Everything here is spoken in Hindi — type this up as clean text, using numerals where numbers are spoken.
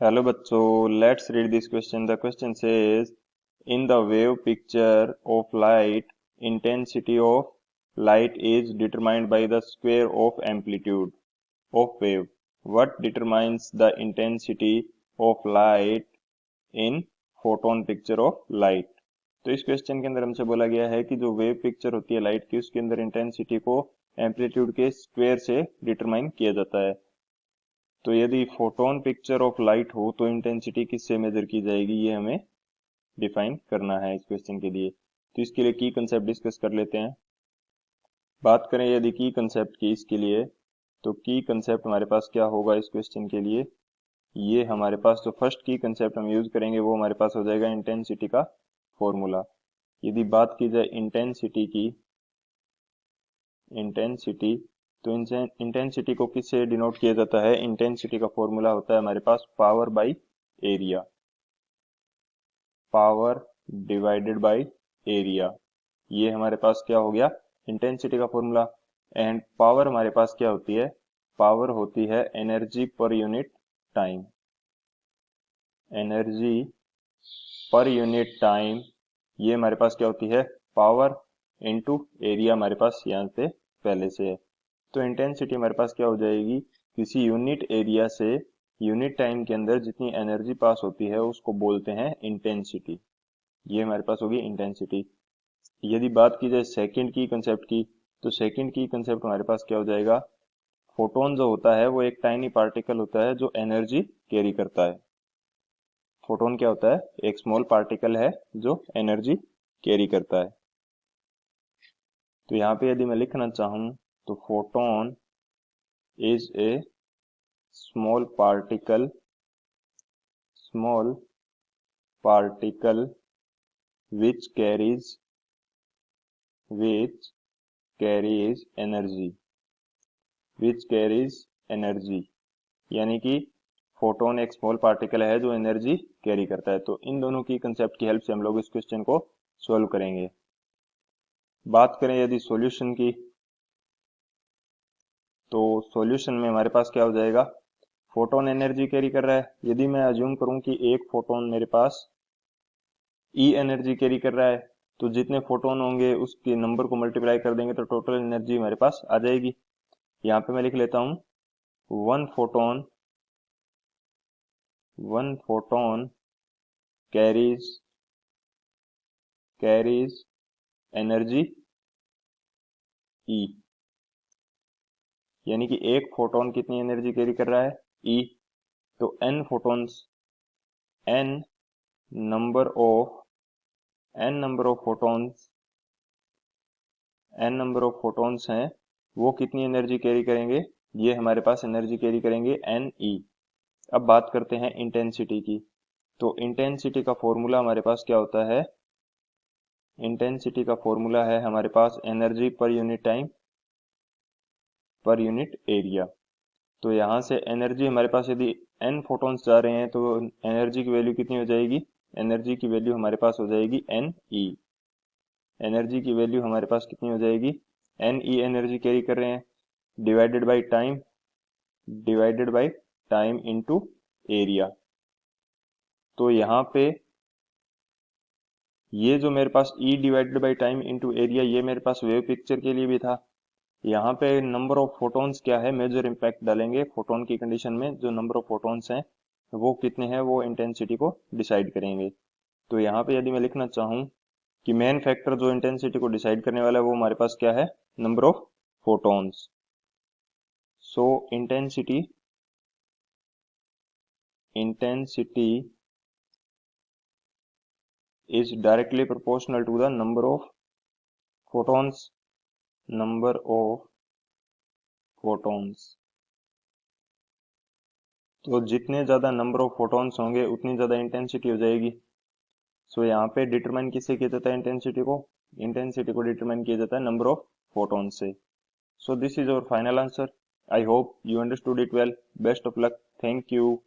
Hello बच्चों, let's read this question. The question says, in the wave picture of light, intensity of light is determined by the square of amplitude of wave. What determines the intensity of light in photon picture of light? तो इस क्वेश्चन के अंदर हमसे बोला गया है कि जो वेव पिक्चर होती है लाइट की उसके अंदर इंटेंसिटी को एम्पलीट्यूड के स्क्वायर से डिटरमाइन किया जाता है। तो यदि फोटोन पिक्चर ऑफ लाइट हो तो इंटेंसिटी किससे मेजर की जाएगी, ये हमें डिफाइन करना है इस क्वेश्चन के लिए। तो इसके लिए की कंसेप्ट डिस्कस कर लेते हैं। बात करें यदि की कंसेप्ट की इसके लिए, तो की कंसेप्ट हमारे पास क्या होगा इस क्वेश्चन के लिए। ये हमारे पास जो फर्स्ट की कंसेप्ट हम यूज करेंगे वो हमारे पास हो जाएगा इंटेंसिटी का फॉर्मूला। यदि बात की जाए इंटेंसिटी की, इंटेंसिटी तो इंटेंसिटी को किससे डिनोट किया जाता है? इंटेंसिटी का फॉर्मूला होता है हमारे पास power by area, power divided by area. ये हमारे पास क्या हो गया? इंटेंसिटी का फॉर्मूला। एंड पावर हमारे पास क्या होती है? पावर होती है energy per unit time, energy per unit time. ये हमारे पास क्या होती है? पावर इनटू एरिया हमारे पास यहाँ पे पहले से है। तो इंटेंसिटी हमारे पास क्या हो जाएगी? किसी यूनिट एरिया से यूनिट टाइम के अंदर जितनी एनर्जी पास होती है उसको बोलते हैं इंटेंसिटी। ये हमारे पास होगी इंटेंसिटी। यदि बात की जाए सेकंड की कंसेप्ट की, तो सेकंड की कंसेप्ट हमारे पास क्या हो जाएगा? फोटोन जो होता है वो एक टाइनी पार्टिकल होता है जो एनर्जी कैरी करता है। फोटोन क्या होता है? एक स्मॉल पार्टिकल है जो एनर्जी कैरी करता है। तो यहाँ पे यदि मैं लिखना चाहूं तो photon is a small particle, small particle which carries energy, which carries energy, यानी कि फोटोन एक स्मॉल पार्टिकल है जो एनर्जी कैरी करता है। तो इन दोनों की कंसेप्ट की हेल्प से हम लोग इस क्वेश्चन को सॉल्व करेंगे। बात करें यदि सॉल्यूशन की, तो सॉल्यूशन में हमारे पास क्या हो जाएगा? फोटोन एनर्जी कैरी कर रहा है। यदि मैं अज्यूम करूं कि एक फोटोन मेरे पास ई एनर्जी कैरी कर रहा है, तो जितने फोटोन होंगे उसके नंबर को मल्टीप्लाई कर देंगे तो टोटल एनर्जी हमारे पास आ जाएगी। यहाँ पे मैं लिख लेता हूं one photon carries energy E, यानी कि एक फोटोन कितनी एनर्जी कैरी कर रहा है? ई। तो N photons, N number of photons, N number of photons हैं, वो कितनी एनर्जी कैरी करेंगे? ये हमारे पास एनर्जी कैरी करेंगे एन ई। अब बात करते हैं इंटेंसिटी की। तो इंटेंसिटी का फॉर्मूला हमारे पास क्या होता है? इंटेंसिटी का फॉर्मूला है हमारे पास energy per unit time per unit area. तो यहाँ से एनर्जी हमारे पास यदि एन फोटॉन्स जा रहे हैं तो एनर्जी की वैल्यू कितनी हो जाएगी? एनर्जी की वैल्यू हमारे पास हो जाएगी एन ई। एनर्जी की वैल्यू हमारे पास कितनी हो जाएगी? एन ई एनर्जी कैरी कर रहे हैं, divided by time, divided by time into area. तो यहाँ पे ये जो मेरे पास E divided by time into area, ये मेरे पास वेव पिक्चर के लिए भी था। यहाँ पे नंबर ऑफ फोटॉन्स क्या है, मेजर इम्पैक्ट डालेंगे फोटोन की कंडीशन में। जो नंबर ऑफ फोटॉन्स हैं वो कितने हैं वो इंटेंसिटी को डिसाइड करेंगे। तो यहाँ पे यदि मैं लिखना चाहूँ कि मेन फैक्टर जो इंटेंसिटी को डिसाइड करने वाला है वो हमारे पास क्या है? Number of photons. So intensity is directly proportional to the number of photons, number of photons। तो जितने ज्यादा नंबर ऑफ फोटॉन्स होंगे उतनी ज्यादा इंटेंसिटी हो जाएगी। सो यहाँ पे डिटरमाइन किससे किया जाता है इंटेंसिटी को? इंटेंसिटी को डिटरमाइन किया जाता है नंबर ऑफ फोटॉन्स से। So this is our final answer. I hope you understood it well. Best of luck. Thank you.